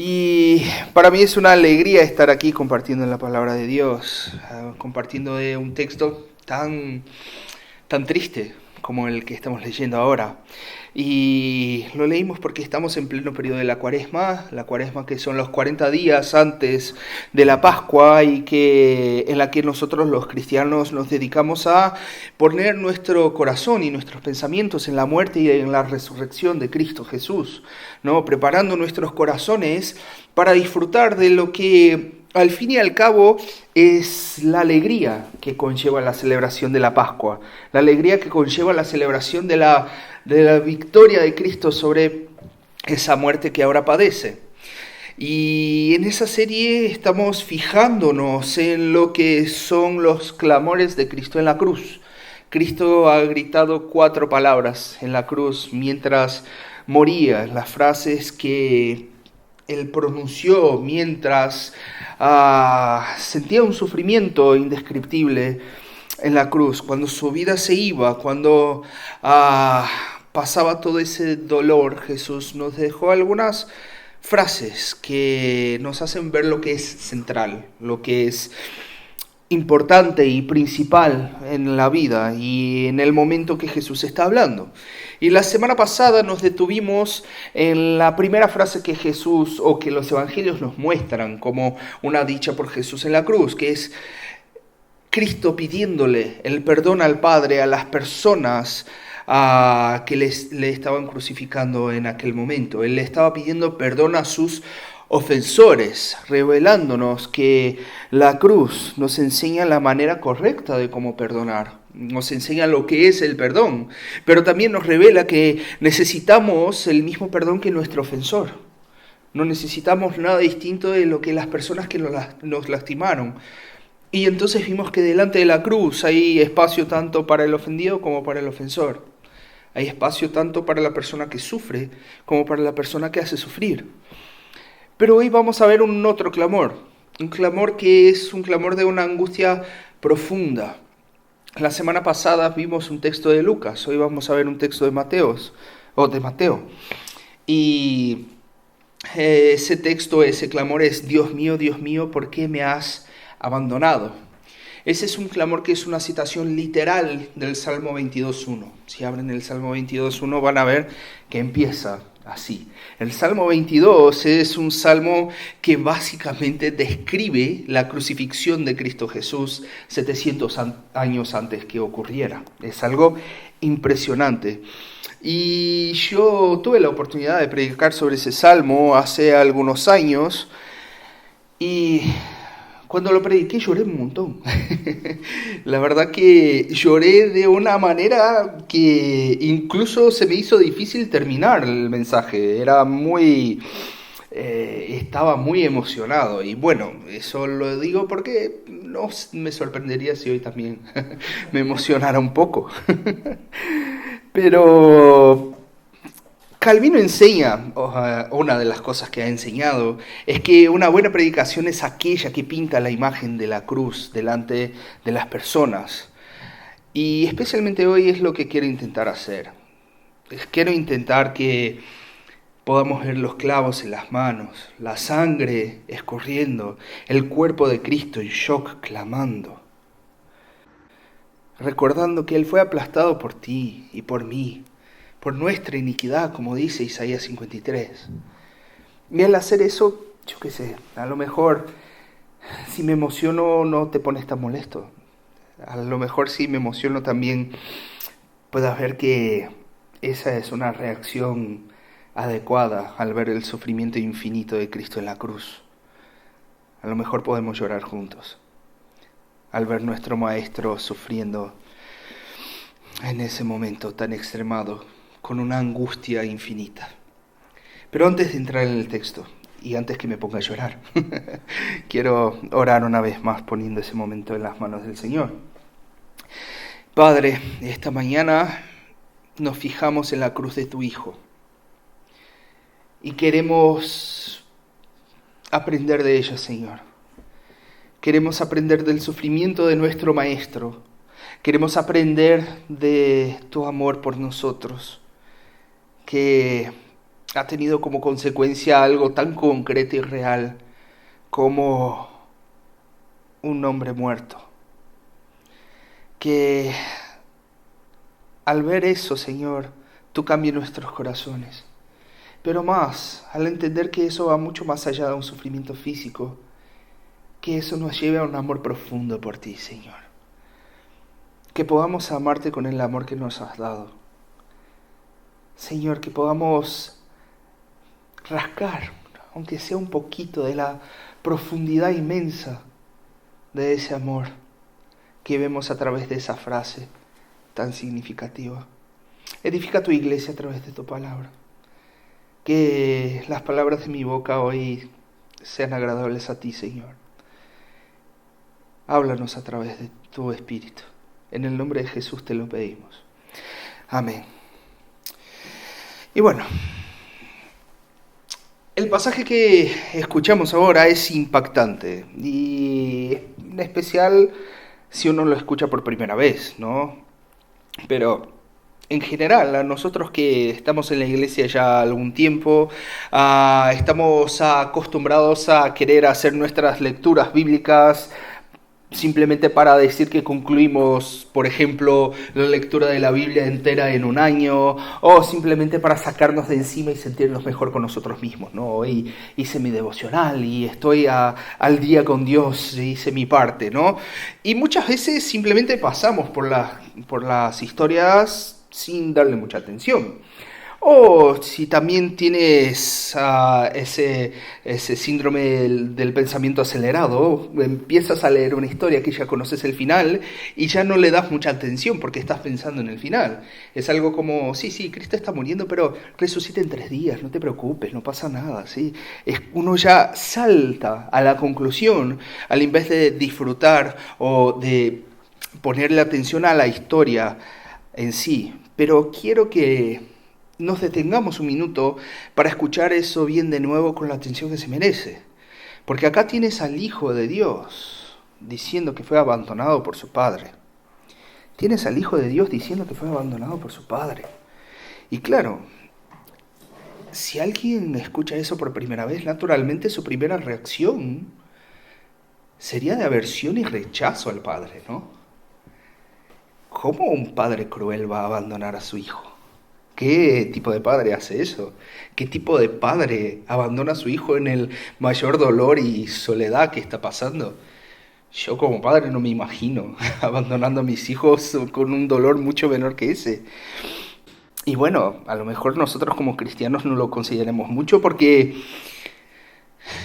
Y para mí es una alegría estar aquí compartiendo la palabra de Dios, compartiendo de un texto tan triste como el que estamos leyendo ahora. Y lo leímos porque estamos en pleno periodo de la cuaresma que son los 40 días antes de la Pascua y en la que nosotros los cristianos nos dedicamos a poner nuestro corazón y nuestros pensamientos en la muerte y en la resurrección de Cristo Jesús, ¿no? Preparando nuestros corazones para disfrutar de lo que al fin y al cabo es la alegría que conlleva la celebración de la Pascua, la alegría que conlleva la celebración de la victoria de Cristo sobre esa muerte que ahora padece. Y en esa serie estamos fijándonos en lo que son los clamores de Cristo en la cruz. Cristo ha gritado 4 palabras en la cruz mientras moría, las frases que él pronunció mientras sentía un sufrimiento indescriptible en la cruz, cuando su vida se iba, cuando pasaba todo ese dolor. Jesús nos dejó algunas frases que nos hacen ver lo que es central, lo que es importante y principal en la vida y en el momento que Jesús está hablando. Y la semana pasada nos detuvimos en la primera frase que Jesús o que los evangelios nos muestran como una dicha por Jesús en la cruz, que es Cristo pidiéndole el perdón al Padre a las personas que le estaban crucificando en aquel momento. Él le estaba pidiendo perdón a sus ofensores, revelándonos que la cruz nos enseña la manera correcta de cómo perdonar, nos enseña lo que es el perdón, pero también nos revela que necesitamos el mismo perdón que nuestro ofensor. No necesitamos nada distinto de lo que las personas que nos lastimaron. Y entonces vimos que delante de la cruz hay espacio tanto para el ofendido como para el ofensor. Hay espacio tanto para la persona que sufre como para la persona que hace sufrir. Pero hoy vamos a ver un otro clamor, un clamor que es un clamor de una angustia profunda. La semana pasada vimos un texto de Lucas, hoy vamos a ver un texto de Mateo. Y ese texto, ese clamor es: Dios mío, ¿por qué me has abandonado? Ese es un clamor que es una citación literal del Salmo 22.1. Si abren el Salmo 22.1 van a ver que empieza así. El Salmo 22 es un salmo que básicamente describe la crucifixión de Cristo Jesús 700 años antes que ocurriera. Es algo impresionante. Y yo tuve la oportunidad de predicar sobre ese salmo hace algunos años y cuando lo prediqué lloré un montón. La verdad que lloré de una manera que incluso se me hizo difícil terminar el mensaje. Estaba muy emocionado. Y bueno, eso lo digo porque no me sorprendería si hoy también me emocionara un poco. Pero Calvino enseña, una de las cosas que ha enseñado, es que una buena predicación es aquella que pinta la imagen de la cruz delante de las personas. Y especialmente hoy es lo que quiero intentar hacer. Quiero intentar que podamos ver los clavos en las manos, la sangre escurriendo, el cuerpo de Cristo en shock clamando, recordando que Él fue aplastado por ti y por mí, por nuestra iniquidad, como dice Isaías 53. Y al hacer eso, yo qué sé, a lo mejor si me emociono no te pones tan molesto. A lo mejor si me emociono también puedas ver que esa es una reacción adecuada al ver el sufrimiento infinito de Cristo en la cruz. A lo mejor podemos llorar juntos al ver nuestro Maestro sufriendo en ese momento tan extremado, con una angustia infinita. Pero antes de entrar en el texto, y antes que me ponga a llorar, quiero orar una vez más poniendo ese momento en las manos del Señor. Padre, esta mañana nos fijamos en la cruz de tu Hijo y queremos aprender de ella, Señor. Queremos aprender del sufrimiento de nuestro Maestro. Queremos aprender de tu amor por nosotros, que ha tenido como consecuencia algo tan concreto y real como un hombre muerto. Que al ver eso, Señor, tú cambies nuestros corazones. Pero más, al entender que eso va mucho más allá de un sufrimiento físico, que eso nos lleve a un amor profundo por ti, Señor. Que podamos amarte con el amor que nos has dado. Señor, que podamos rascar, aunque sea un poquito, de la profundidad inmensa de ese amor que vemos a través de esa frase tan significativa. Edifica tu iglesia a través de tu palabra. Que las palabras de mi boca hoy sean agradables a ti, Señor. Háblanos a través de tu Espíritu. En el nombre de Jesús te lo pedimos. Amén. Y bueno, el pasaje que escuchamos ahora es impactante. Y en especial si uno lo escucha por primera vez, ¿no? Pero en general, a nosotros que estamos en la iglesia ya algún tiempo, estamos acostumbrados a querer hacer nuestras lecturas bíblicas simplemente para decir que concluimos, por ejemplo, la lectura de la Biblia entera en un año, o simplemente para sacarnos de encima y sentirnos mejor con nosotros mismos, ¿no? Hoy hice mi devocional y estoy al día con Dios, hice mi parte, ¿no? Y muchas veces simplemente pasamos por las historias sin darle mucha atención. O si también tienes ese síndrome del pensamiento acelerado, empiezas a leer una historia que ya conoces el final y ya no le das mucha atención porque estás pensando en el final. Es algo como, sí, Cristo está muriendo, pero resucita en 3 días, no te preocupes, no pasa nada, ¿sí? Uno ya salta a la conclusión al invés de disfrutar o de ponerle atención a la historia en sí. Pero quiero que nos detengamos un minuto para escuchar eso bien de nuevo con la atención que se merece. Porque acá tienes al Hijo de Dios diciendo que fue abandonado por su Padre. Tienes al Hijo de Dios diciendo que fue abandonado por su Padre. Y claro, si alguien escucha eso por primera vez, naturalmente su primera reacción sería de aversión y rechazo al Padre, ¿no? ¿Cómo un padre cruel va a abandonar a su hijo? ¿Qué tipo de padre hace eso? ¿Qué tipo de padre abandona a su hijo en el mayor dolor y soledad que está pasando? Yo como padre no me imagino abandonando a mis hijos con un dolor mucho menor que ese. Y bueno, a lo mejor nosotros como cristianos no lo consideremos mucho porque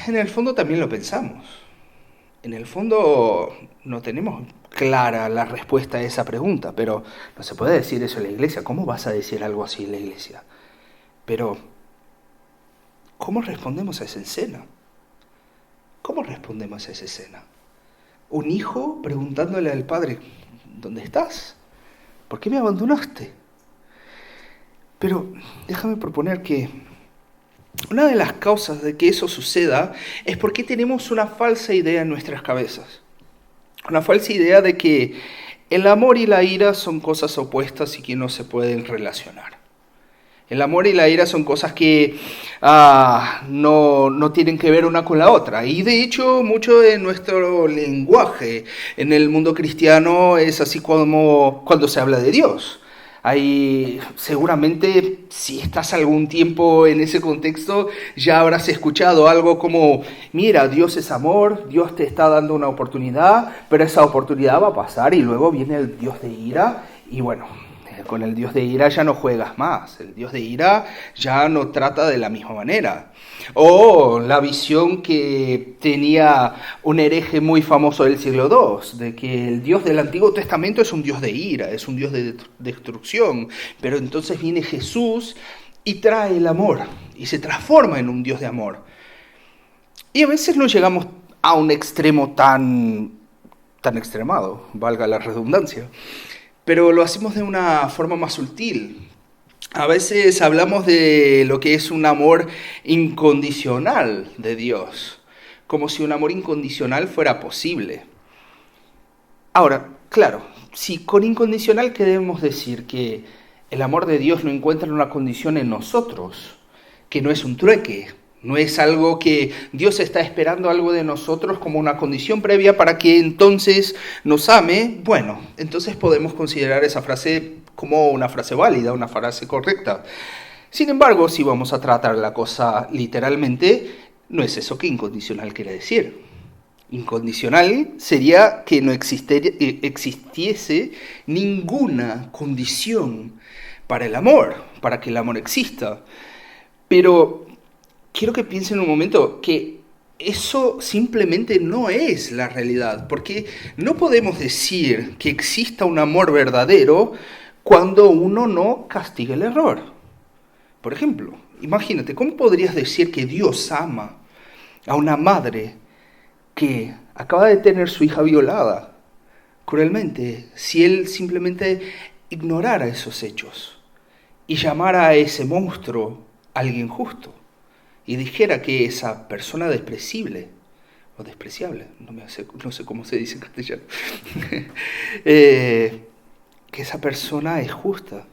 en el fondo también lo pensamos. En el fondo no tenemos clara la respuesta a esa pregunta, pero no se puede decir eso en la iglesia. ¿Cómo vas a decir algo así en la iglesia? Pero, ¿cómo respondemos a esa escena? ¿Cómo respondemos a esa escena? Un hijo preguntándole al padre, ¿dónde estás? ¿Por qué me abandonaste? Pero déjame proponer que una de las causas de que eso suceda es porque tenemos una falsa idea en nuestras cabezas. Una falsa idea de que el amor y la ira son cosas opuestas y que no se pueden relacionar. El amor y la ira son cosas que no tienen que ver una con la otra. Y de hecho, mucho de nuestro lenguaje en el mundo cristiano es así como cuando se habla de Dios. Seguramente, si estás algún tiempo en ese contexto, ya habrás escuchado algo como, mira, Dios es amor, Dios te está dando una oportunidad, pero esa oportunidad va a pasar y luego viene el Dios de ira y bueno, con el Dios de ira ya no juegas más, el Dios de ira ya no trata de la misma manera. O la visión que tenía un hereje muy famoso del siglo II, de que el Dios del Antiguo Testamento es un Dios de ira, es un Dios de destrucción, pero entonces viene Jesús y trae el amor, y se transforma en un Dios de amor. Y a veces no llegamos a un extremo tan extremado, valga la redundancia, pero lo hacemos de una forma más sutil. A veces hablamos de lo que es un amor incondicional de Dios, como si un amor incondicional fuera posible. Ahora, claro, si con incondicional queremos decir que el amor de Dios no encuentra una condición en nosotros, que no es un trueque, no es algo que Dios está esperando algo de nosotros como una condición previa para que entonces nos ame. Bueno, entonces podemos considerar esa frase como una frase válida, una frase correcta. Sin embargo, si vamos a tratar la cosa literalmente, no es eso que incondicional quiere decir. Incondicional sería que no existiese ninguna condición para el amor, para que el amor exista. Pero quiero que piensen un momento que eso simplemente no es la realidad, porque no podemos decir que exista un amor verdadero cuando uno no castiga el error. Por ejemplo, imagínate, ¿cómo podrías decir que Dios ama a una madre que acaba de tener su hija violada cruelmente si Él simplemente ignorara esos hechos y llamara a ese monstruo alguien justo y dijera que esa persona despreciable o despreciable, no sé cómo se dice en castellano, que esa persona es justa?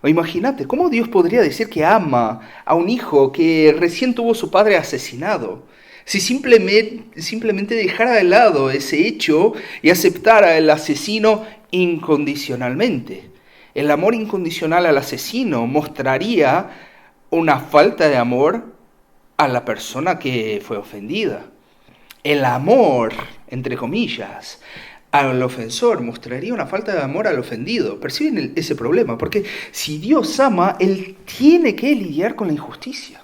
O imagínate, ¿cómo Dios podría decir que ama a un hijo que recién tuvo su padre asesinado? Si simplemente dejara de lado ese hecho y aceptara al asesino incondicionalmente. El amor incondicional al asesino mostraría una falta de amor a la persona que fue ofendida. El amor, entre comillas, al ofensor mostraría una falta de amor al ofendido. ¿Perciben ese problema? Porque si Dios ama, Él tiene que lidiar con la injusticia.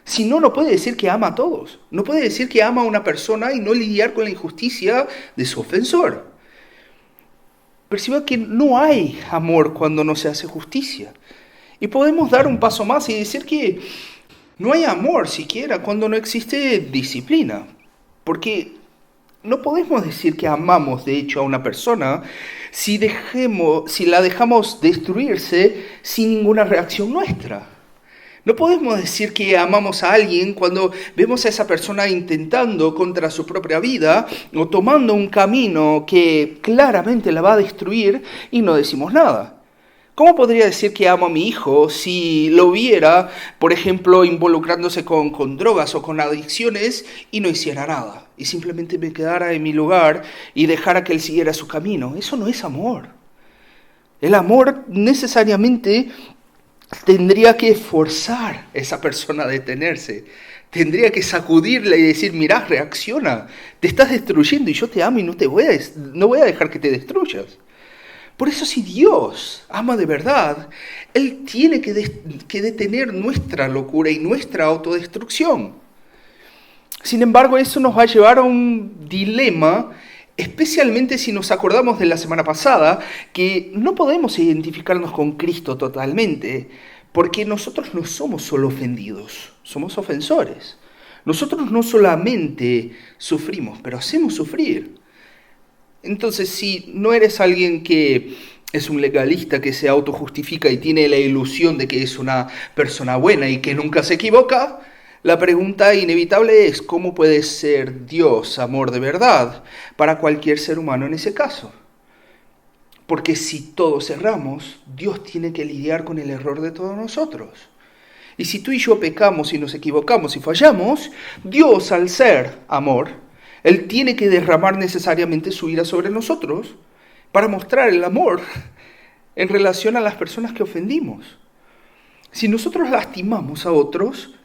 Si no, no puede decir que ama a todos. No puede decir que ama a una persona y no lidiar con la injusticia de su ofensor. Perciba que no hay amor cuando no se hace justicia. Y podemos dar un paso más y decir que no hay amor siquiera cuando no existe disciplina. Porque no podemos decir que amamos de hecho a una persona si la dejamos destruirse sin ninguna reacción nuestra. No podemos decir que amamos a alguien cuando vemos a esa persona intentando contra su propia vida o tomando un camino que claramente la va a destruir y no decimos nada. ¿Cómo podría decir que amo a mi hijo si lo viera, por ejemplo, involucrándose con drogas o con adicciones y no hiciera nada? Y simplemente me quedara en mi lugar y dejara que él siguiera su camino. Eso no es amor. El amor necesariamente tendría que forzar a esa persona a detenerse. Tendría que sacudirla y decir, mirá, reacciona. Te estás destruyendo y yo te amo y no voy a dejar que te destruyas. Por eso si Dios ama de verdad, Él tiene que detener nuestra locura y nuestra autodestrucción. Sin embargo, eso nos va a llevar a un dilema, especialmente si nos acordamos de la semana pasada, que no podemos identificarnos con Cristo totalmente, porque nosotros no somos solo ofendidos, somos ofensores. Nosotros no solamente sufrimos, pero hacemos sufrir. Entonces, si no eres alguien que es un legalista que se autojustifica y tiene la ilusión de que es una persona buena y que nunca se equivoca, la pregunta inevitable es ¿cómo puede ser Dios amor de verdad para cualquier ser humano en ese caso? Porque si todos erramos, Dios tiene que lidiar con el error de todos nosotros. Y si tú y yo pecamos y nos equivocamos y fallamos, Dios al ser amor, Él tiene que derramar necesariamente su ira sobre nosotros para mostrar el amor en relación a las personas que ofendimos. Si nosotros lastimamos a otros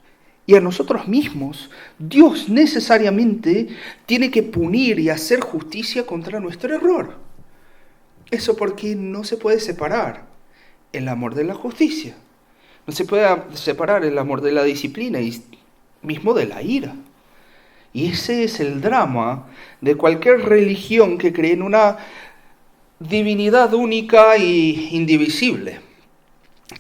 y a nosotros mismos, Dios necesariamente tiene que punir y hacer justicia contra nuestro error. Eso porque no se puede separar el amor de la justicia. No se puede separar el amor de la disciplina y mismo de la ira. Y ese es el drama de cualquier religión que cree en una divinidad única e indivisible,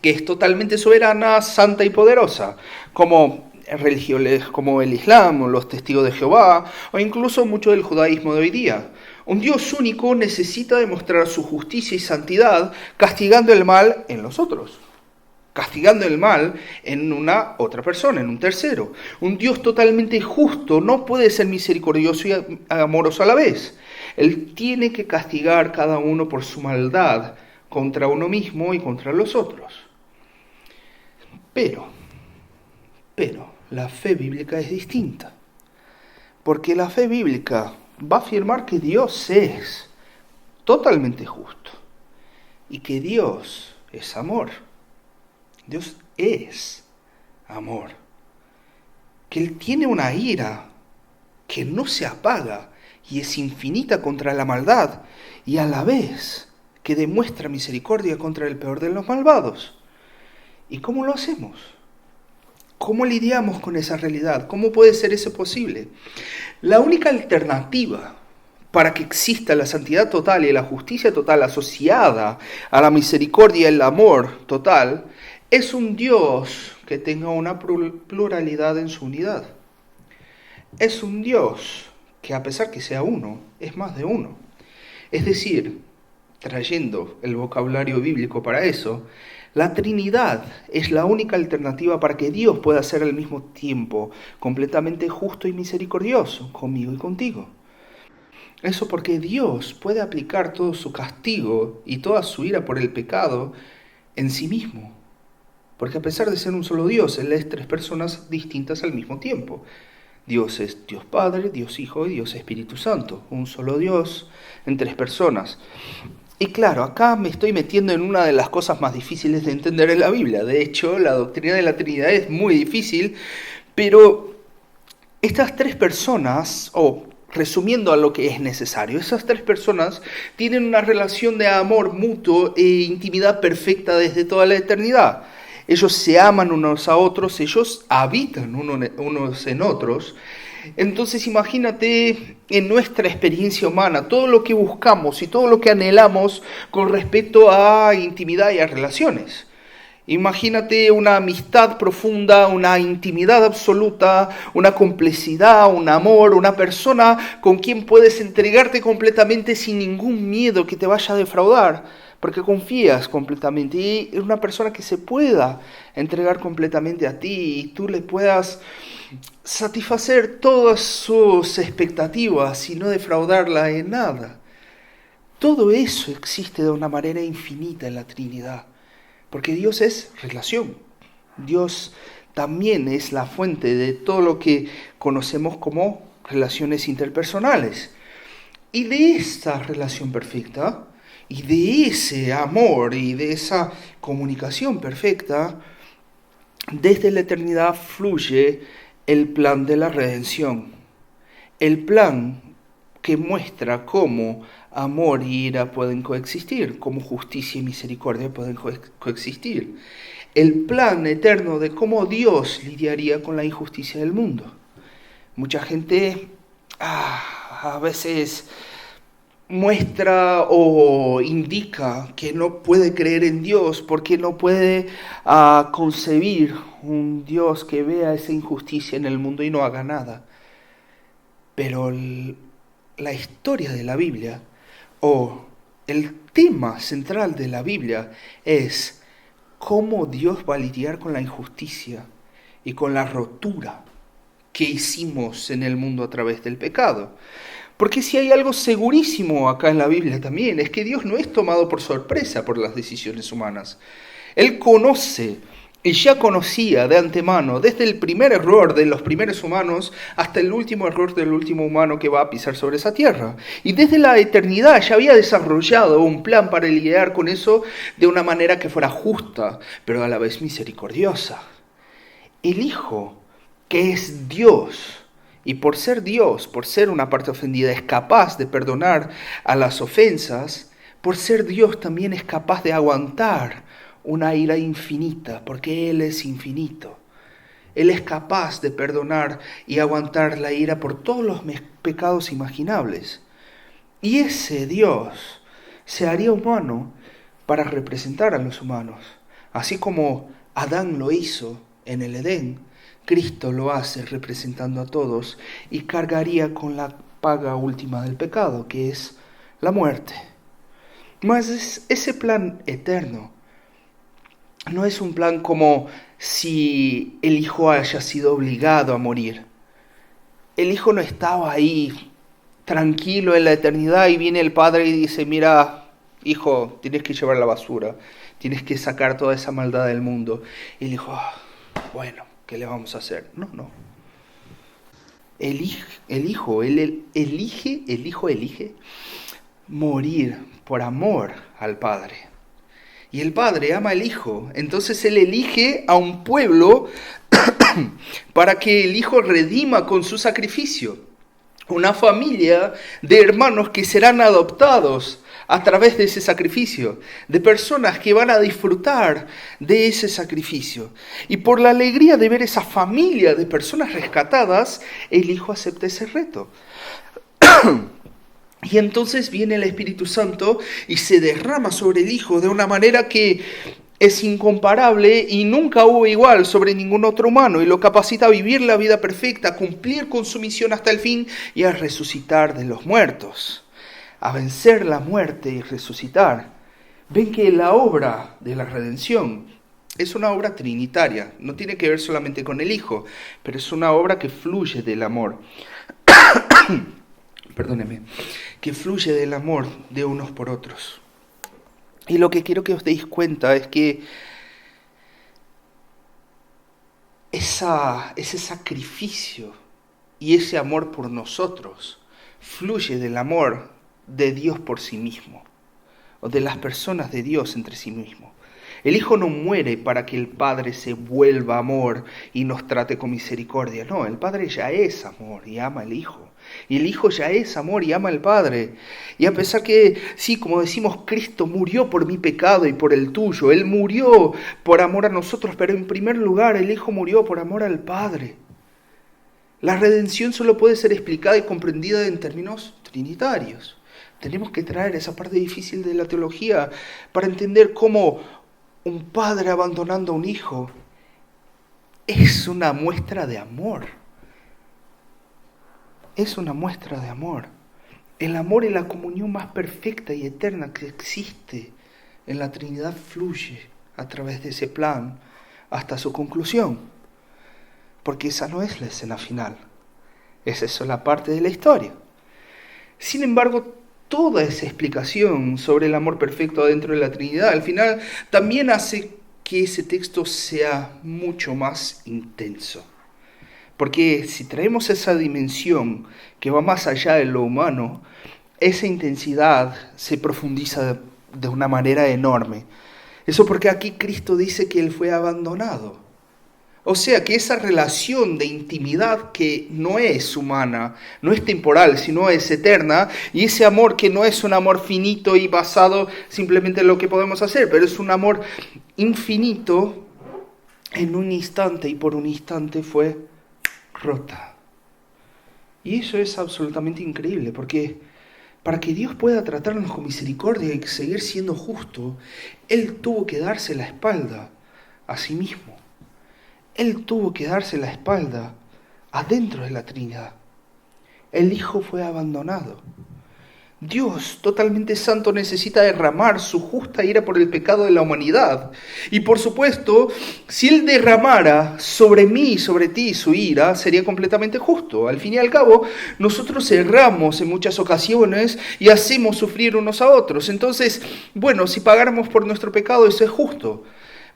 que es totalmente soberana, santa y poderosa, como religiones como el Islam o los testigos de Jehová, o incluso mucho del judaísmo de hoy día. Un Dios único necesita demostrar su justicia y santidad castigando el mal en los otros. Castigando el mal en una otra persona, en un tercero. Un Dios totalmente justo no puede ser misericordioso y amoroso a la vez. Él tiene que castigar cada uno por su maldad contra uno mismo y contra los otros. Pero Pero la fe bíblica es distinta. Porque la fe bíblica va a afirmar que Dios es totalmente justo y que Dios es amor. Dios es amor. Que Él tiene una ira que no se apaga y es infinita contra la maldad y a la vez que demuestra misericordia contra el peor de los malvados. ¿Y cómo lo hacemos? ¿Cómo lidiamos con esa realidad? ¿Cómo puede ser eso posible? La única alternativa para que exista la santidad total y la justicia total asociada a la misericordia y el amor total es un Dios que tenga una pluralidad en su unidad. Es un Dios que, a pesar que sea uno, es más de uno. Es decir, trayendo el vocabulario bíblico para eso, la Trinidad es la única alternativa para que Dios pueda ser al mismo tiempo completamente justo y misericordioso conmigo y contigo. Eso porque Dios puede aplicar todo su castigo y toda su ira por el pecado en sí mismo. Porque a pesar de ser un solo Dios, Él es tres personas distintas al mismo tiempo. Dios es Dios Padre, Dios Hijo y Dios Espíritu Santo. Un solo Dios en tres personas. Y claro, acá me estoy metiendo en una de las cosas más difíciles de entender en la Biblia. De hecho, la doctrina de la Trinidad es muy difícil, pero estas tres personas, resumiendo a lo que es necesario, esas tres personas tienen una relación de amor mutuo e intimidad perfecta desde toda la eternidad. Ellos se aman unos a otros, ellos habitan unos en otros. Entonces imagínate en nuestra experiencia humana todo lo que buscamos y todo lo que anhelamos con respecto a intimidad y a relaciones. Imagínate una amistad profunda, una intimidad absoluta, una complicidad, un amor, una persona con quien puedes entregarte completamente sin ningún miedo que te vaya a defraudar, porque confías completamente. Y es una persona que se pueda entregar completamente a ti y tú le puedas satisfacer todas sus expectativas y no defraudarla en nada. Todo eso existe de una manera infinita en la Trinidad, porque Dios es relación. Dios también es la fuente de todo lo que conocemos como relaciones interpersonales. Y de esta relación perfecta, y de ese amor y de esa comunicación perfecta, desde la eternidad fluye el plan de la redención. El plan que muestra cómo amor y ira pueden coexistir, cómo justicia y misericordia pueden coexistir. El plan eterno de cómo Dios lidiaría con la injusticia del mundo. Mucha gente a veces muestra o indica que no puede creer en Dios porque no puede concebir un Dios que vea esa injusticia en el mundo y no haga nada. Pero la historia de la Biblia, o el tema central de la Biblia, es cómo Dios va a lidiar con la injusticia y con la rotura que hicimos en el mundo a través del pecado. Porque si hay algo segurísimo acá en la Biblia también, es que Dios no es tomado por sorpresa por las decisiones humanas. Él conoce y ya conocía de antemano, desde el primer error de los primeros humanos hasta el último error del último humano que va a pisar sobre esa tierra. Y desde la eternidad ya había desarrollado un plan para lidiar con eso de una manera que fuera justa, pero a la vez misericordiosa. El Hijo, que es Dios, y por ser Dios, por ser una parte ofendida, es capaz de perdonar a las ofensas, por ser Dios también es capaz de aguantar una ira infinita, porque Él es infinito. Él es capaz de perdonar y aguantar la ira por todos los pecados imaginables. Y ese Dios se haría humano para representar a los humanos. Así como Adán lo hizo en el Edén, Cristo lo hace representando a todos y cargaría con la paga última del pecado, que es la muerte. Mas ese plan eterno no es un plan como si el Hijo haya sido obligado a morir. El Hijo no estaba ahí tranquilo en la eternidad y viene el Padre y dice, mira, Hijo, tienes que llevar la basura, tienes que sacar toda esa maldad del mundo. Y el Hijo, bueno, ¿qué le vamos a hacer? No. El hijo elige morir por amor al Padre. Y el Padre ama al Hijo. Entonces Él elige a un pueblo para que el Hijo redima con su sacrificio. Una familia de hermanos que serán adoptados a través de ese sacrificio, de personas que van a disfrutar de ese sacrificio. Y por la alegría de ver esa familia de personas rescatadas, el Hijo acepta ese reto. Y entonces viene el Espíritu Santo y se derrama sobre el Hijo de una manera que es incomparable y nunca hubo igual sobre ningún otro humano, y lo capacita a vivir la vida perfecta, a cumplir con su misión hasta el fin y a resucitar de los muertos, a vencer la muerte y resucitar. Ven que la obra de la redención es una obra trinitaria, no tiene que ver solamente con el Hijo, pero es una obra que fluye del amor. Perdóneme, que fluye del amor de unos por otros. Y lo que quiero que os deis cuenta es que ese sacrificio y ese amor por nosotros fluye del amor de Dios por sí mismo, o de las personas de Dios entre sí mismo. El Hijo no muere para que el Padre se vuelva amor y nos trate con misericordia. No, el Padre ya es amor y ama al Hijo. Y el Hijo ya es amor y ama al Padre. Y a pesar que, sí, como decimos, Cristo murió por mi pecado y por el tuyo. Él murió por amor a nosotros, pero en primer lugar el Hijo murió por amor al Padre. La redención solo puede ser explicada y comprendida en términos trinitarios. Tenemos que traer esa parte difícil de la teología para entender cómo un padre abandonando a un hijo es una muestra de amor. Es una muestra de amor. El amor es la comunión más perfecta y eterna que existe en la Trinidad, fluye a través de ese plan hasta su conclusión. Porque esa no es la escena final. Esa es solo parte de la historia. Sin embargo, toda esa explicación sobre el amor perfecto dentro de la Trinidad, al final también hace que ese texto sea mucho más intenso. Porque si traemos esa dimensión que va más allá de lo humano, esa intensidad se profundiza de una manera enorme. Eso porque aquí Cristo dice que Él fue abandonado. O sea que esa relación de intimidad que no es humana, no es temporal, sino es eterna, y ese amor que no es un amor finito y basado simplemente en lo que podemos hacer, pero es un amor infinito, en un instante y por un instante fue rota. Y eso es absolutamente increíble, porque para que Dios pueda tratarnos con misericordia y seguir siendo justo, Él tuvo que darse la espalda a sí mismo. Él tuvo que darse la espalda adentro de la Trinidad. El Hijo fue abandonado. Dios, totalmente santo, necesita derramar su justa ira por el pecado de la humanidad. Y por supuesto, si Él derramara sobre mí y sobre ti su ira, sería completamente justo. Al fin y al cabo, nosotros erramos en muchas ocasiones y hacemos sufrir unos a otros. Entonces, bueno, si pagáramos por nuestro pecado, eso es justo.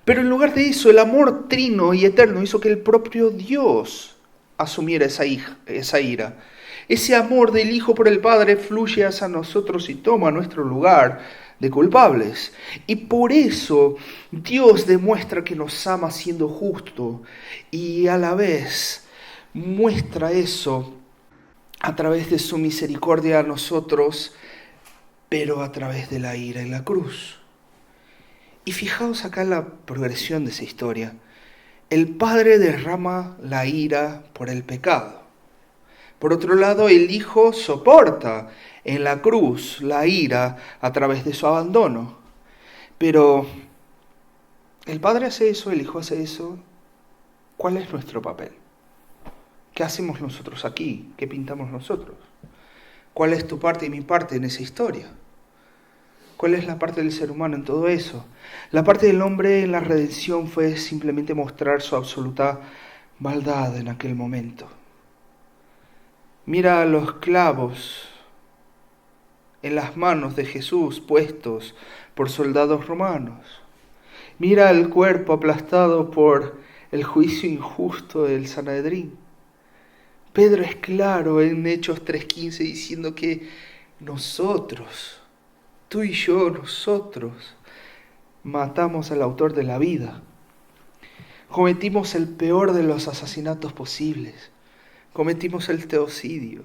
Pero en lugar de eso, el amor trino y eterno hizo que el propio Dios asumiera esa ira. Ese amor del Hijo por el Padre fluye hacia nosotros y toma nuestro lugar de culpables. Y por eso Dios demuestra que nos ama siendo justo y a la vez muestra eso a través de su misericordia a nosotros, pero a través de la ira en la cruz. Y fijaos acá la progresión de esa historia. El Padre derrama la ira por el pecado. Por otro lado, el Hijo soporta en la cruz la ira a través de su abandono. Pero el Padre hace eso, el Hijo hace eso. ¿Cuál es nuestro papel? ¿Qué hacemos nosotros aquí? ¿Qué pintamos nosotros? ¿Cuál es tu parte y mi parte en esa historia? ¿Cuál es la parte del ser humano en todo eso? La parte del hombre en la redención fue simplemente mostrar su absoluta maldad en aquel momento. Mira los clavos en las manos de Jesús puestos por soldados romanos. Mira el cuerpo aplastado por el juicio injusto del Sanedrín. Pedro es claro en Hechos 3:15 diciendo que nosotros, tú y yo, nosotros, matamos al autor de la vida. Cometimos el peor de los asesinatos posibles. Cometimos el teocidio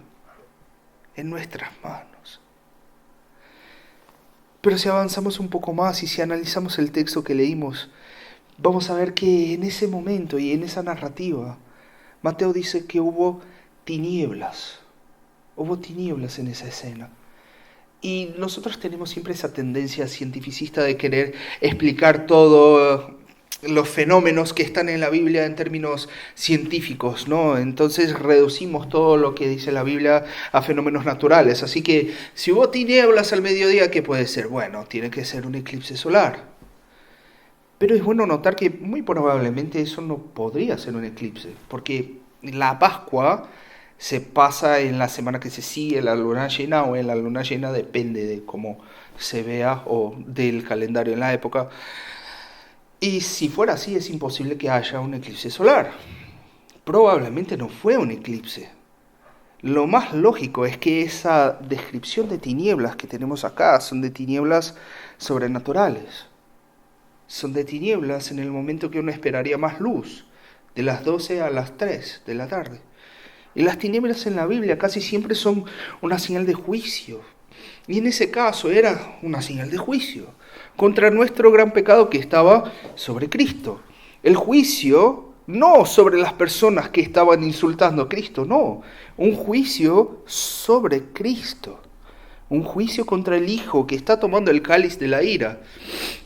en nuestras manos. Pero si avanzamos un poco más y si analizamos el texto que leímos, vamos a ver que en ese momento y en esa narrativa, Mateo dice que hubo tinieblas. Hubo tinieblas en esa escena. Y nosotros tenemos siempre esa tendencia cientificista de querer explicar todos los fenómenos que están en la Biblia en términos científicos, ¿no? Entonces reducimos todo lo que dice la Biblia a fenómenos naturales. Así que si hubo tinieblas al mediodía, ¿qué puede ser? Bueno, tiene que ser un eclipse solar. Pero es bueno notar que muy probablemente eso no podría ser un eclipse, porque la Pascua se pasa en la semana que se sigue la luna llena, o en la luna llena, depende de cómo se vea o del calendario en la época. Y si fuera así, es imposible que haya un eclipse solar. Probablemente no fue un eclipse. Lo más lógico es que esa descripción de tinieblas que tenemos acá son de tinieblas sobrenaturales. Son de tinieblas en el momento que uno esperaría más luz, de las 12 a las 3 de la tarde. Y las tinieblas en la Biblia casi siempre son una señal de juicio. Y en ese caso era una señal de juicio contra nuestro gran pecado que estaba sobre Cristo. El juicio no sobre las personas que estaban insultando a Cristo, no. Un juicio sobre Cristo. Un juicio contra el Hijo que está tomando el cáliz de la ira.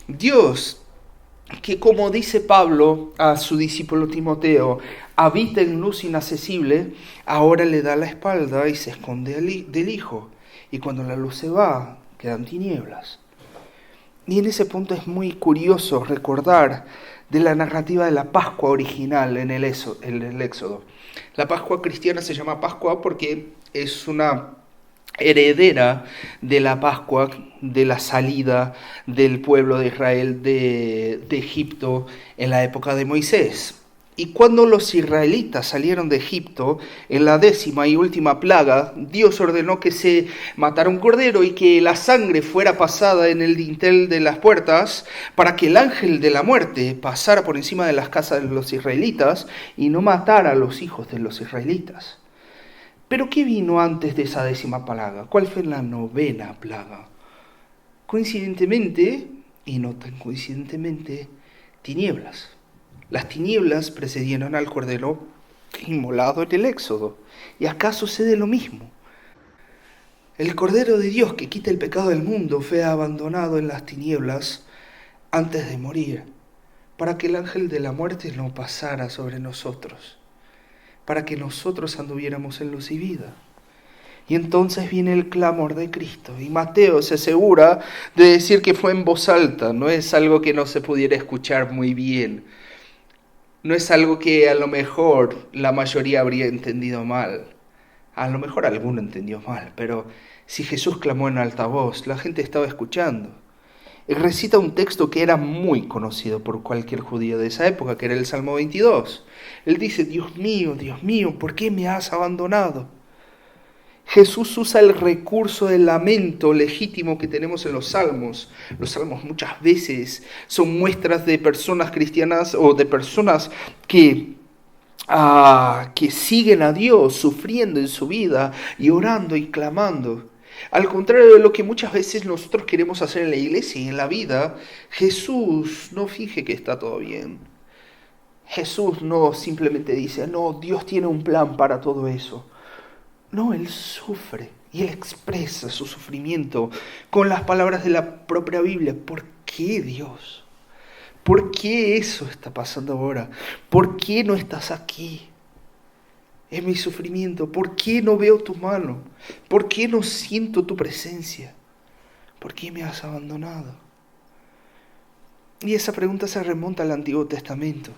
Dios, que como dice Pablo a su discípulo Timoteo, habita en luz inaccesible, ahora le da la espalda y se esconde del Hijo. Y cuando la luz se va, quedan tinieblas. Y en ese punto es muy curioso recordar de la narrativa de la Pascua original en el Éxodo. La Pascua cristiana se llama Pascua porque es una heredera de la Pascua, de la salida del pueblo de Israel de Egipto en la época de Moisés. Y cuando los israelitas salieron de Egipto, en la 10ª y última plaga, Dios ordenó que se matara un cordero y que la sangre fuera pasada en el dintel de las puertas para que el ángel de la muerte pasara por encima de las casas de los israelitas y no matara a los hijos de los israelitas. Pero ¿qué vino antes de esa 10ª plaga? ¿Cuál fue la 9ª plaga? Coincidentemente, y no tan coincidentemente, tinieblas. Las tinieblas precedieron al cordero inmolado en el Éxodo. Y acá sucede lo mismo. El Cordero de Dios que quita el pecado del mundo fue abandonado en las tinieblas antes de morir, para que el ángel de la muerte no pasara sobre nosotros, para que nosotros anduviéramos en luz y vida. Y entonces viene el clamor de Cristo. Y Mateo se asegura de decir que fue en voz alta, no es algo que no se pudiera escuchar muy bien. No es algo que a lo mejor la mayoría habría entendido mal. A lo mejor alguno entendió mal, pero si Jesús clamó en alta voz, la gente estaba escuchando. Él recita un texto que era muy conocido por cualquier judío de esa época, que era el Salmo 22. Él dice, Dios mío, ¿por qué me has abandonado? Jesús usa el recurso del lamento legítimo que tenemos en los salmos. Los salmos muchas veces son muestras de personas cristianas o de personas que siguen a Dios sufriendo en su vida y orando y clamando. Al contrario de lo que muchas veces nosotros queremos hacer en la iglesia y en la vida, Jesús no finge que está todo bien. Jesús no simplemente dice, no, Dios tiene un plan para todo eso. No, Él sufre y Él expresa su sufrimiento con las palabras de la propia Biblia. ¿Por qué, Dios? ¿Por qué eso está pasando ahora? ¿Por qué no estás aquí? Es mi sufrimiento. ¿Por qué no veo tu mano? ¿Por qué no siento tu presencia? ¿Por qué me has abandonado? Y esa pregunta se remonta al Antiguo Testamento.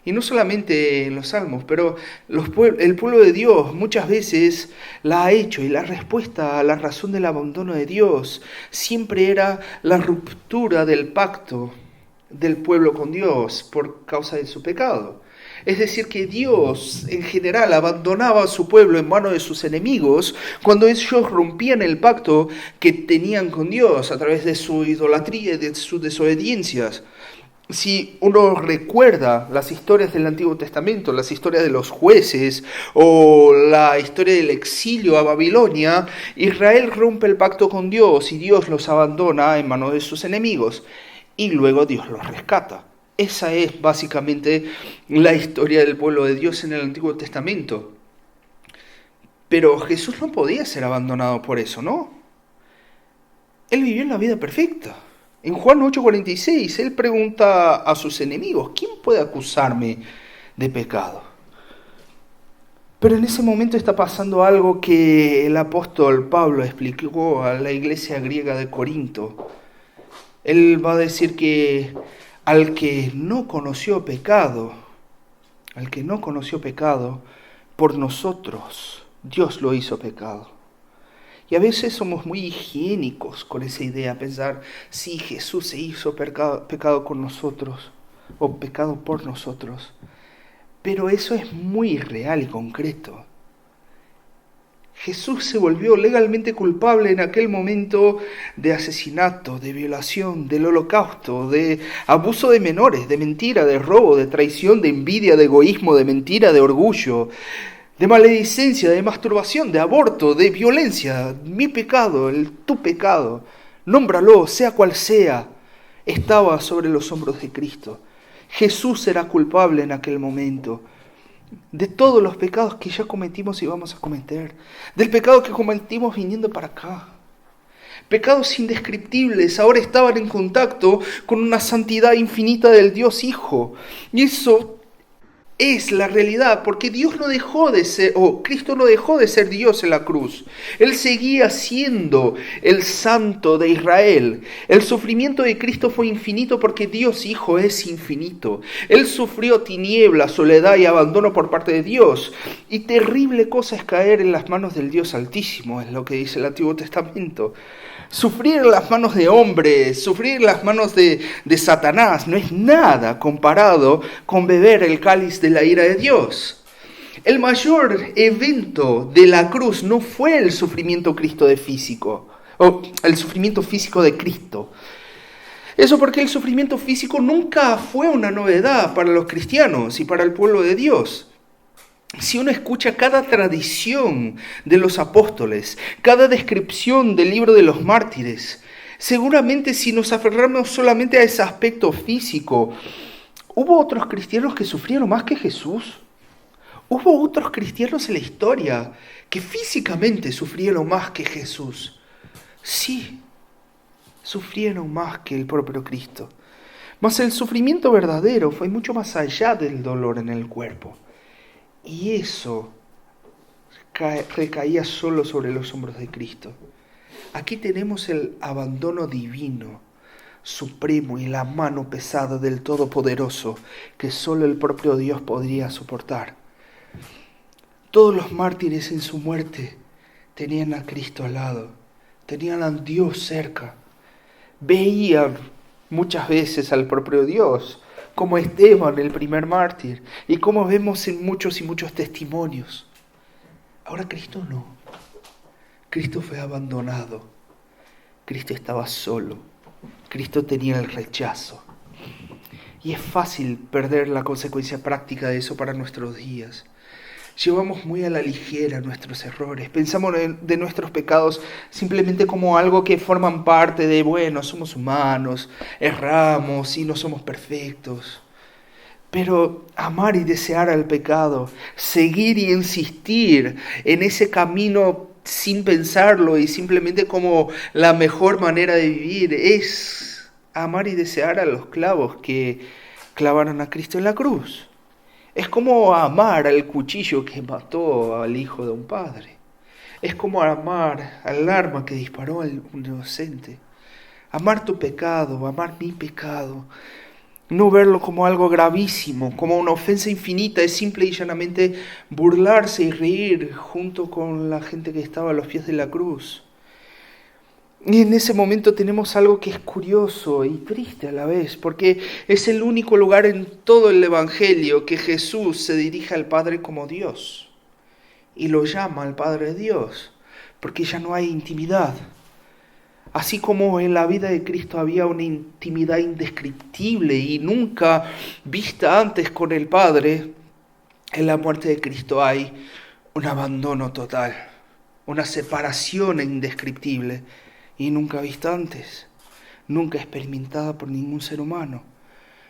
Y no solamente en los Salmos, pero el pueblo de Dios muchas veces la ha hecho, y la respuesta a la razón del abandono de Dios siempre era la ruptura del pacto del pueblo con Dios por causa de su pecado. Es decir, que Dios en general abandonaba a su pueblo en manos de sus enemigos cuando ellos rompían el pacto que tenían con Dios a través de su idolatría y de sus desobediencias. Si uno recuerda las historias del Antiguo Testamento, las historias de los jueces o la historia del exilio a Babilonia, Israel rompe el pacto con Dios y Dios los abandona en manos de sus enemigos y luego Dios los rescata. Esa es básicamente la historia del pueblo de Dios en el Antiguo Testamento. Pero Jesús no podía ser abandonado por eso, ¿no? Él vivió una vida perfecta. En Juan 8:46, él pregunta a sus enemigos, ¿quién puede acusarme de pecado? Pero en ese momento está pasando algo que el apóstol Pablo explicó a la iglesia griega de Corinto. Él va a decir que al que no conoció pecado, por nosotros, Dios lo hizo pecado. Y a veces somos muy higiénicos con esa idea, pensar, sí, Jesús se hizo pecado con nosotros, o pecado por nosotros. Pero eso es muy real y concreto. Jesús se volvió legalmente culpable en aquel momento de asesinato, de violación, del holocausto, de abuso de menores, de mentira, de robo, de traición, de envidia, de egoísmo, de mentira, de orgullo, de maledicencia, de masturbación, de aborto, de violencia. Mi pecado, tu pecado, nómbralo, sea cual sea, estaba sobre los hombros de Cristo. Jesús era culpable en aquel momento de todos los pecados que ya cometimos y vamos a cometer, del pecado que cometimos viniendo para acá. Pecados indescriptibles ahora estaban en contacto con una santidad infinita del Dios Hijo. Y eso es la realidad, porque Dios no dejó de ser, Cristo no dejó de ser Dios en la cruz. Él seguía siendo el Santo de Israel. El sufrimiento de Cristo fue infinito porque Dios Hijo es infinito. Él sufrió tiniebla, soledad y abandono por parte de Dios. Y terrible cosa es caer en las manos del Dios Altísimo, es lo que dice el Antiguo Testamento. Sufrir en las manos de hombres, sufrir en las manos de Satanás, no es nada comparado con beber el cáliz de la ira de Dios. El mayor evento de la cruz no fue el sufrimiento físico, o el sufrimiento físico de Cristo. Eso porque el sufrimiento físico nunca fue una novedad para los cristianos y para el pueblo de Dios. Si uno escucha cada tradición de los apóstoles, cada descripción del libro de los mártires, seguramente si nos aferramos solamente a ese aspecto físico, ¿hubo otros cristianos que sufrieron más que Jesús? ¿Hubo otros cristianos en la historia que físicamente sufrieron más que Jesús? Sí, sufrieron más que el propio Cristo. Mas el sufrimiento verdadero fue mucho más allá del dolor en el cuerpo. Y eso recaía solo sobre los hombros de Cristo. Aquí tenemos el abandono divino, supremo y la mano pesada del Todopoderoso que solo el propio Dios podría soportar. Todos los mártires en su muerte tenían a Cristo al lado, tenían a Dios cerca, veían muchas veces al propio Dios, como Esteban, el primer mártir, y como vemos en muchos y muchos testimonios. Ahora Cristo no. Cristo fue abandonado. Cristo estaba solo. Cristo tenía el rechazo. Y es fácil perder la consecuencia práctica de eso para nuestros días. Llevamos muy a la ligera nuestros errores. Pensamos de nuestros pecados simplemente como algo que forman parte de, bueno, somos humanos, erramos y no somos perfectos. Pero amar y desear al pecado, seguir y insistir en ese camino sin pensarlo y simplemente como la mejor manera de vivir, es amar y desear a los clavos que clavaron a Cristo en la cruz. Es como amar al cuchillo que mató al hijo de un padre. Es como amar al arma que disparó a un inocente. Amar tu pecado, amar mi pecado. No verlo como algo gravísimo, como una ofensa infinita. Es simple y llanamente burlarse y reír junto con la gente que estaba a los pies de la cruz. Y en ese momento tenemos algo que es curioso y triste a la vez, porque es el único lugar en todo el Evangelio que Jesús se dirige al Padre como Dios y lo llama al Padre Dios, porque ya no hay intimidad. Así como en la vida de Cristo había una intimidad indescriptible y nunca vista antes con el Padre, en la muerte de Cristo hay un abandono total, una separación indescriptible y nunca vista antes, nunca experimentada por ningún ser humano.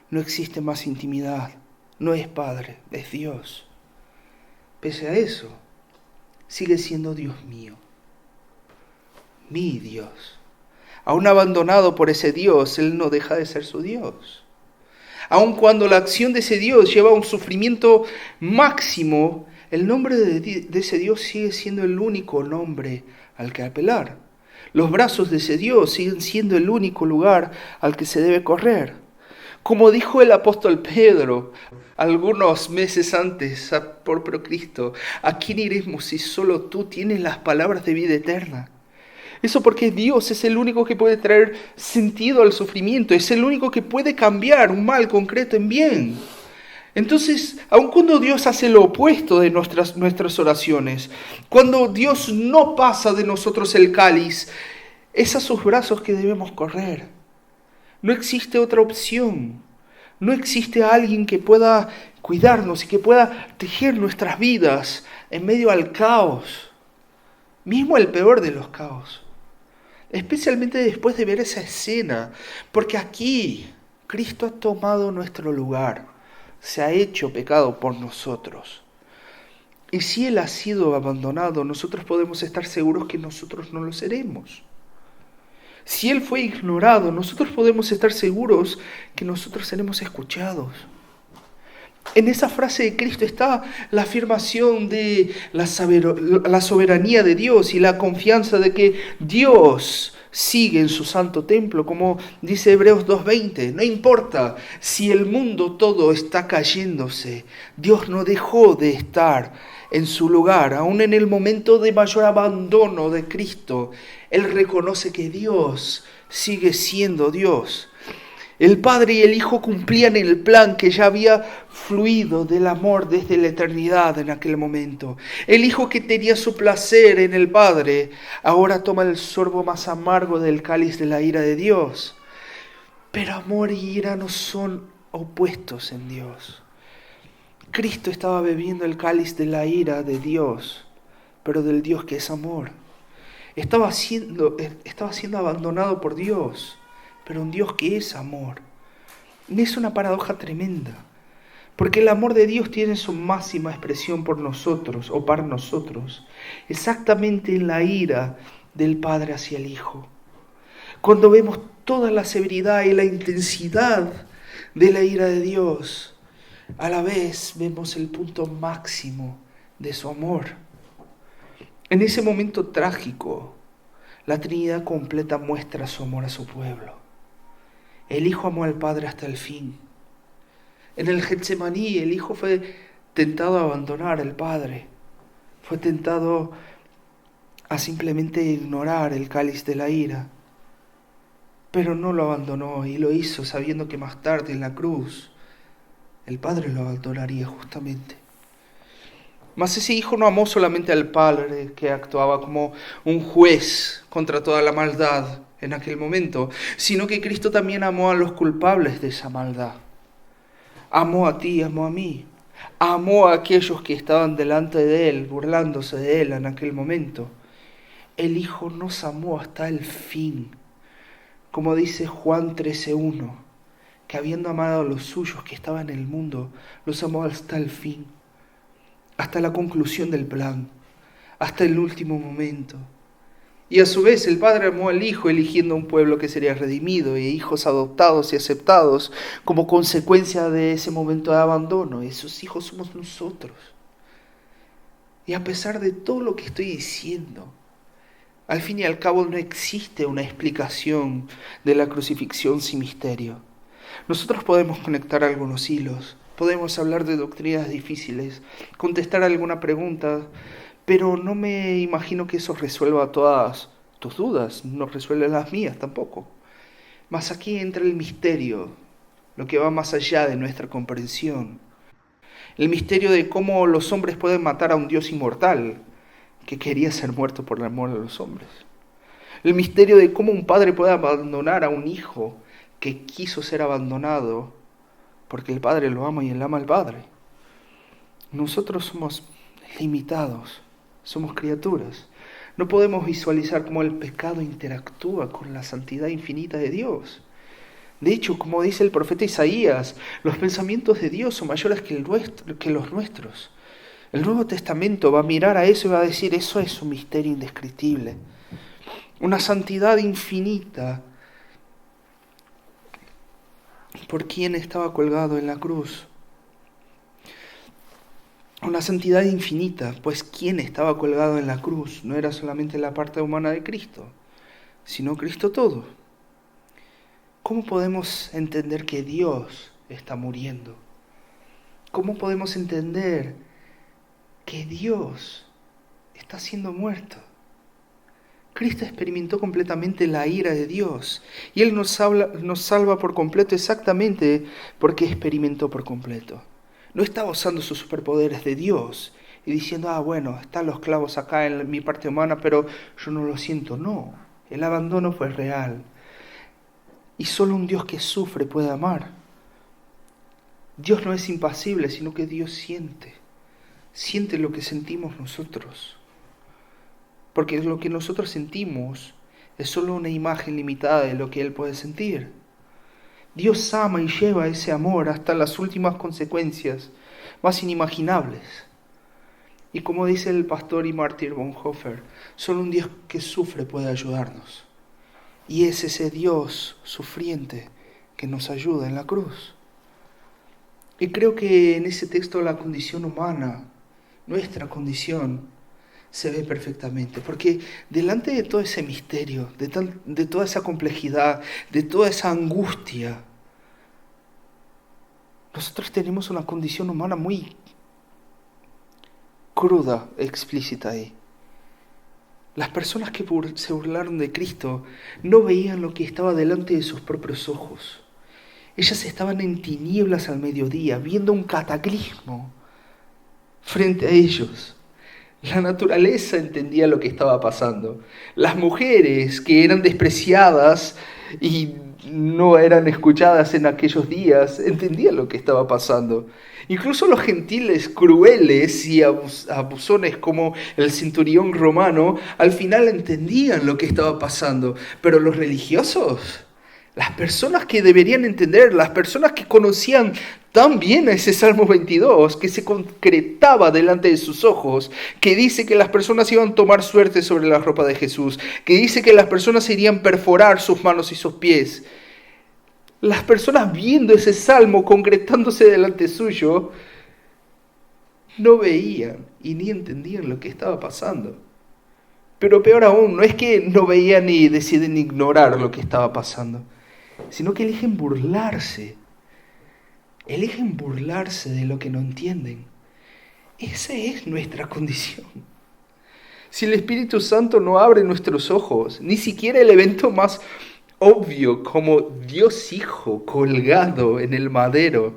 No existe más intimidad, no es Padre, es Dios. Pese a eso, sigue siendo Dios mío, mi Dios. Aún abandonado por ese Dios, Él no deja de ser su Dios. Aun cuando la acción de ese Dios lleva a un sufrimiento máximo, el nombre de ese Dios sigue siendo el único nombre al que apelar. Los brazos de ese Dios siguen siendo el único lugar al que se debe correr. Como dijo el apóstol Pedro algunos meses antes por Cristo, ¿a quién iremos si solo tú tienes las palabras de vida eterna? Eso porque Dios es el único que puede traer sentido al sufrimiento, es el único que puede cambiar un mal concreto en bien. Entonces, aun cuando Dios hace lo opuesto de nuestras oraciones, cuando Dios no pasa de nosotros el cáliz, es a sus brazos que debemos correr. No existe otra opción. No existe alguien que pueda cuidarnos y que pueda tejer nuestras vidas en medio al caos, mismo el peor de los caos. Especialmente después de ver esa escena, porque aquí Cristo ha tomado nuestro lugar, se ha hecho pecado por nosotros. Y si Él ha sido abandonado, nosotros podemos estar seguros que nosotros no lo seremos. Si Él fue ignorado, nosotros podemos estar seguros que nosotros seremos escuchados. En esa frase de Cristo está la afirmación de la soberanía de Dios y la confianza de que Dios sigue en su santo templo, como dice Hebreos 2:20. No importa si el mundo todo está cayéndose, Dios no dejó de estar en su lugar. Aún en el momento de mayor abandono de Cristo, Él reconoce que Dios sigue siendo Dios. El Padre y el Hijo cumplían el plan que ya había fluido del amor desde la eternidad en aquel momento. El Hijo que tenía su placer en el Padre, ahora toma el sorbo más amargo del cáliz de la ira de Dios. Pero amor y ira no son opuestos en Dios. Cristo estaba bebiendo el cáliz de la ira de Dios, pero del Dios que es amor. Estaba siendo abandonado por Dios, pero un Dios que es amor. Es una paradoja tremenda, porque el amor de Dios tiene su máxima expresión por nosotros o para nosotros, exactamente en la ira del Padre hacia el Hijo. Cuando vemos toda la severidad y la intensidad de la ira de Dios, a la vez vemos el punto máximo de su amor. En ese momento trágico, la Trinidad completa muestra su amor a su pueblo. El Hijo amó al Padre hasta el fin. En el Getsemaní, el Hijo fue tentado a abandonar al Padre. Fue tentado a simplemente ignorar el cáliz de la ira. Pero no lo abandonó y lo hizo sabiendo que más tarde en la cruz el Padre lo abandonaría justamente. Mas ese Hijo no amó solamente al Padre, que actuaba como un juez contra toda la maldad en aquel momento, sino que Cristo también amó a los culpables de esa maldad. Amó a ti, amó a mí. Amó a aquellos que estaban delante de Él, burlándose de Él en aquel momento. El Hijo nos amó hasta el fin. Como dice Juan 13:1, que habiendo amado a los suyos que estaban en el mundo, los amó hasta el fin, hasta la conclusión del plan, hasta el último momento. Y a su vez el Padre amó al Hijo, eligiendo un pueblo que sería redimido, y hijos adoptados y aceptados como consecuencia de ese momento de abandono. Esos hijos somos nosotros. Y a pesar de todo lo que estoy diciendo, al fin y al cabo no existe una explicación de la crucifixión sin misterio. Nosotros podemos conectar algunos hilos, podemos hablar de doctrinas difíciles, contestar alguna pregunta, pero no me imagino que eso resuelva todas tus dudas, no resuelve las mías tampoco. Mas aquí entra el misterio, lo que va más allá de nuestra comprensión. El misterio de cómo los hombres pueden matar a un Dios inmortal que quería ser muerto por el amor de los hombres. El misterio de cómo un padre puede abandonar a un hijo que quiso ser abandonado porque el padre lo ama y él ama al padre. Nosotros somos limitados, somos criaturas. No podemos visualizar cómo el pecado interactúa con la santidad infinita de Dios. De hecho, como dice el profeta Isaías, los pensamientos de Dios son mayores que los nuestros. El Nuevo Testamento va a mirar a eso y va a decir, eso es un misterio indescriptible. Una santidad infinita por quien estaba colgado en la cruz. Una santidad infinita, pues quien estaba colgado en la cruz no era solamente la parte humana de Cristo, sino Cristo todo. ¿Cómo podemos entender que Dios está muriendo? ¿Cómo podemos entender que Dios está siendo muerto? Cristo experimentó completamente la ira de Dios y Él nos salva por completo exactamente porque experimentó por completo. No estaba usando sus superpoderes de Dios y diciendo, bueno, están los clavos acá en mi parte humana, pero yo no lo siento. No, el abandono fue real. Y solo un Dios que sufre puede amar. Dios no es impasible, sino que Dios siente. Siente lo que sentimos nosotros. Porque lo que nosotros sentimos es solo una imagen limitada de lo que Él puede sentir. Dios ama y lleva ese amor hasta las últimas consecuencias más inimaginables. Y como dice el pastor y mártir Bonhoeffer, solo un Dios que sufre puede ayudarnos. Y es ese Dios sufriente que nos ayuda en la cruz. Y creo que en ese texto la condición humana, nuestra condición, se ve perfectamente. Porque delante de todo ese misterio, de toda esa complejidad, de toda esa angustia, nosotros tenemos una condición humana muy cruda, explícita ahí. Las personas que se burlaron de Cristo no veían lo que estaba delante de sus propios ojos. Ellas estaban en tinieblas al mediodía, viendo un cataclismo frente a ellos. La naturaleza entendía lo que estaba pasando. Las mujeres que eran despreciadas y no eran escuchadas en aquellos días entendían lo que estaba pasando. Incluso los gentiles crueles y abusones como el centurión romano al final entendían lo que estaba pasando. Pero los religiosos, las personas que deberían entender, las personas que conocían tan bien ese Salmo 22, que se concretaba delante de sus ojos, que dice que las personas iban a tomar suerte sobre la ropa de Jesús, que dice que las personas irían perforar sus manos y sus pies. Las personas viendo ese Salmo concretándose delante suyo, no veían y ni entendían lo que estaba pasando. Pero peor aún, no es que no veían y deciden ignorar lo que estaba pasando, sino que eligen burlarse de lo que no entienden. Esa es nuestra condición. Si el Espíritu Santo no abre nuestros ojos, ni siquiera el evento más obvio como Dios Hijo colgado en el madero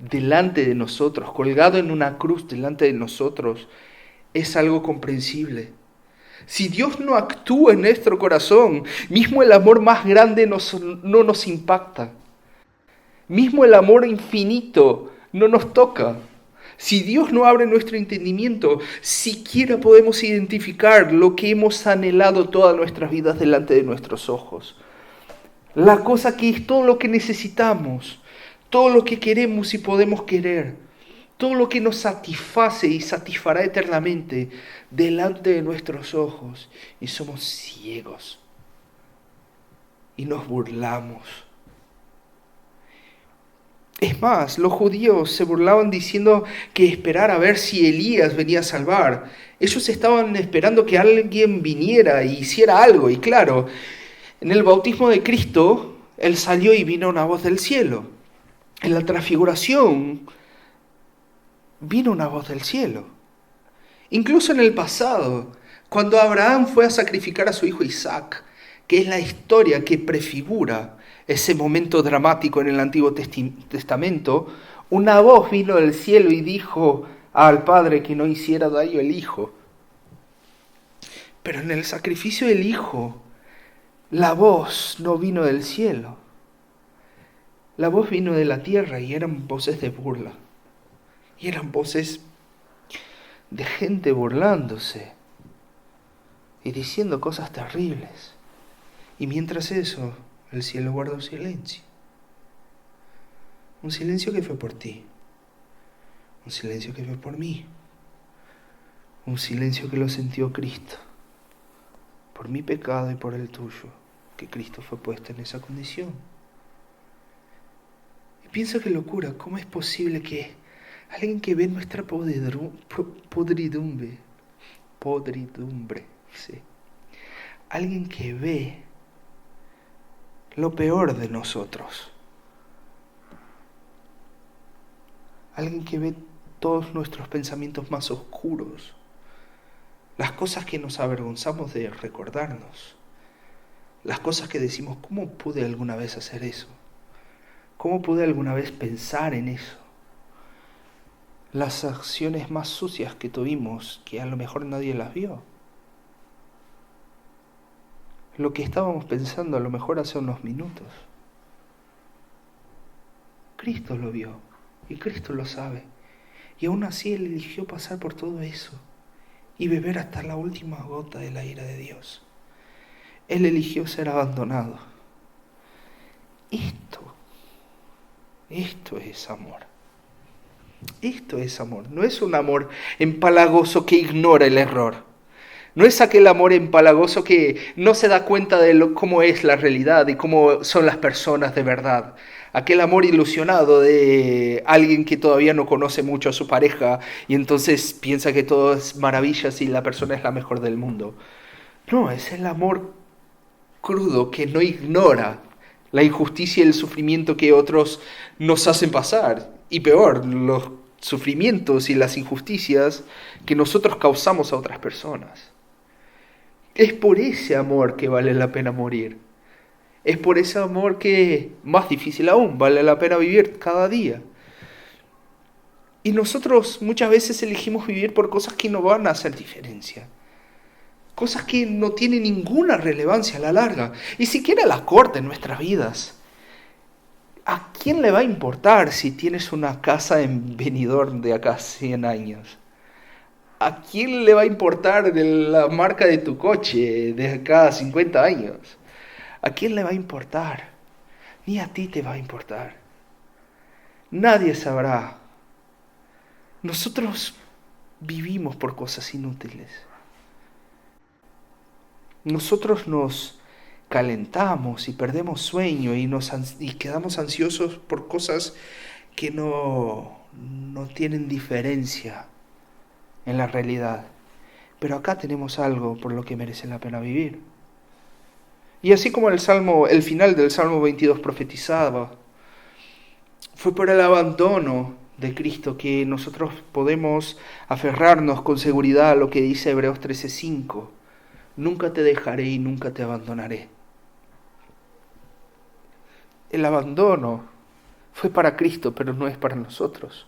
delante de nosotros, colgado en una cruz delante de nosotros, es algo comprensible. Si Dios no actúa en nuestro corazón, mismo el amor más grande no nos impacta. Mismo el amor infinito no nos toca. Si Dios no abre nuestro entendimiento, siquiera podemos identificar lo que hemos anhelado todas nuestras vidas delante de nuestros ojos. La cosa que es todo lo que necesitamos, todo lo que queremos y podemos querer, todo lo que nos satisface y satisfará eternamente delante de nuestros ojos. Y somos ciegos. Y nos burlamos. Es más, los judíos se burlaban diciendo que esperar a ver si Elías venía a salvar. Ellos estaban esperando que alguien viniera y hiciera algo. Y claro, en el bautismo de Cristo, Él salió y vino una voz del cielo. En la transfiguración, vino una voz del cielo. Incluso en el pasado, Cuando Abraham fue a sacrificar a su hijo Isaac, que es la historia que prefigura ese momento dramático en el Antiguo Testamento, una voz vino del cielo y dijo al padre que no hiciera daño al hijo. Pero en el sacrificio del hijo, la voz no vino del cielo. La voz vino de la tierra y eran voces de burla. Y eran voces de gente burlándose y diciendo cosas terribles. Y mientras eso, el cielo guardó silencio. Un silencio que fue por ti. Un silencio que fue por mí. Un silencio que lo sintió Cristo. Por mi pecado y por el tuyo, que Cristo fue puesto en esa condición. Y pienso que locura, ¿cómo es posible que alguien que ve nuestra podridumbre, sí, alguien que ve lo peor de nosotros, alguien que ve todos nuestros pensamientos más oscuros, las cosas que nos avergonzamos de recordarnos, las cosas que decimos, ¿cómo pude alguna vez hacer eso? ¿Cómo pude alguna vez pensar en eso? Las acciones más sucias que tuvimos, que a lo mejor nadie las vio. Lo que estábamos pensando a lo mejor hace unos minutos. Cristo lo vio y Cristo lo sabe. Y aún así Él eligió pasar por todo eso y beber hasta la última gota de la ira de Dios. Él eligió ser abandonado. Esto es amor. Esto es amor. No es un amor empalagoso que ignora el error. No es aquel amor empalagoso que no se da cuenta de cómo es la realidad y cómo son las personas de verdad. Aquel amor ilusionado de alguien que todavía no conoce mucho a su pareja y entonces piensa que todo es maravillas y la persona es la mejor del mundo. No, es el amor crudo que no ignora la injusticia y el sufrimiento que otros nos hacen pasar. Y peor, los sufrimientos y las injusticias que nosotros causamos a otras personas. Es por ese amor que vale la pena morir. Es por ese amor que, más difícil aún, vale la pena vivir cada día. Y nosotros muchas veces elegimos vivir por cosas que no van a hacer diferencia. Cosas que no tienen ninguna relevancia a la larga. Y siquiera a la corta en nuestras vidas. ¿A quién le va a importar si tienes una casa en Benidorm de acá 100 años? ¿A quién le va a importar la marca de tu coche de acá 50 años? ¿A quién le va a importar? Ni a ti te va a importar. Nadie sabrá. Nosotros vivimos por cosas inútiles. Nosotros nos calentamos y perdemos sueño y quedamos ansiosos por cosas que no tienen diferencia en la realidad. Pero acá tenemos algo por lo que merece la pena vivir. Y así como el final del Salmo 22 profetizaba, fue por el abandono de Cristo que nosotros podemos aferrarnos con seguridad a lo que dice Hebreos 13:5. Nunca te dejaré y nunca te abandonaré. El abandono fue para Cristo, pero no es para nosotros.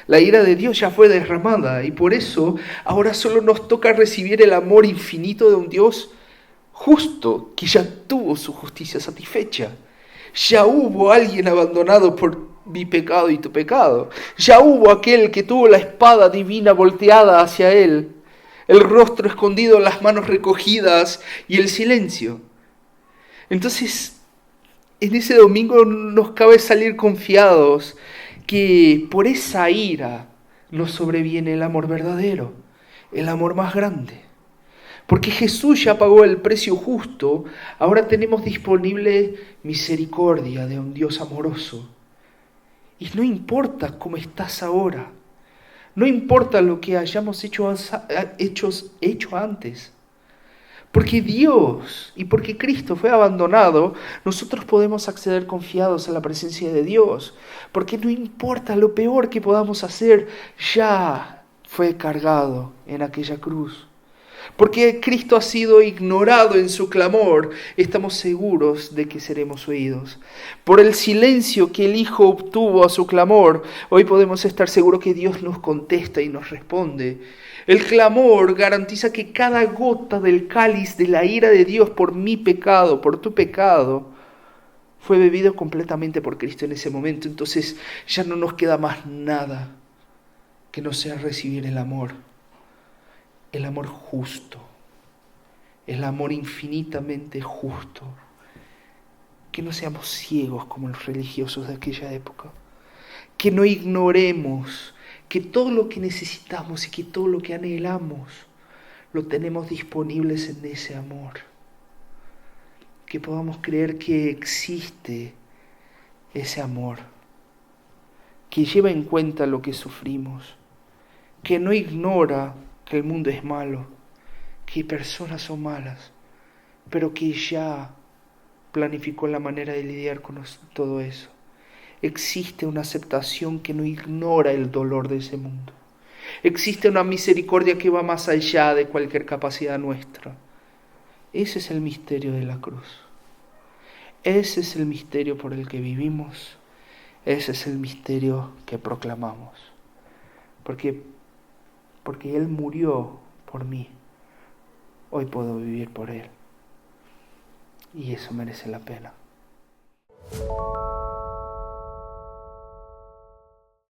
La ira de Dios ya fue derramada y por eso ahora solo nos toca recibir el amor infinito de un Dios justo que ya tuvo su justicia satisfecha. Ya hubo alguien abandonado por mi pecado y tu pecado. Ya hubo aquel que tuvo la espada divina volteada hacia él, el rostro escondido, las manos recogidas y el silencio. Entonces, en ese domingo nos cabe salir confiados que por esa ira nos sobreviene el amor verdadero, el amor más grande. Porque Jesús ya pagó el precio justo, ahora tenemos disponible misericordia de un Dios amoroso. Y no importa cómo estás ahora, no importa lo que hayamos hecho antes. Porque Dios y porque Cristo fue abandonado, nosotros podemos acceder confiados a la presencia de Dios. Porque no importa lo peor que podamos hacer, ya fue cargado en aquella cruz. Porque Cristo ha sido ignorado en su clamor, estamos seguros de que seremos oídos. Por el silencio que el Hijo obtuvo a su clamor, hoy podemos estar seguros que Dios nos contesta y nos responde. El clamor garantiza que cada gota del cáliz de la ira de Dios por mi pecado, por tu pecado, fue bebido completamente por Cristo en ese momento. Entonces ya no nos queda más nada que no sea recibir el amor justo, el amor infinitamente justo. Que no seamos ciegos como los religiosos de aquella época, que no ignoremos que todo lo que necesitamos y que todo lo que anhelamos lo tenemos disponibles en ese amor, que podamos creer que existe ese amor, que lleva en cuenta lo que sufrimos, que no ignora que el mundo es malo, que personas son malas, pero que ya planificó la manera de lidiar con todo eso. Existe una aceptación que no ignora el dolor de ese mundo. Existe una misericordia que va más allá de cualquier capacidad nuestra. Ese es el misterio de la cruz. Ese es el misterio por el que vivimos. Ese es el misterio que proclamamos. Porque Él murió por mí. Hoy puedo vivir por Él. Y eso merece la pena.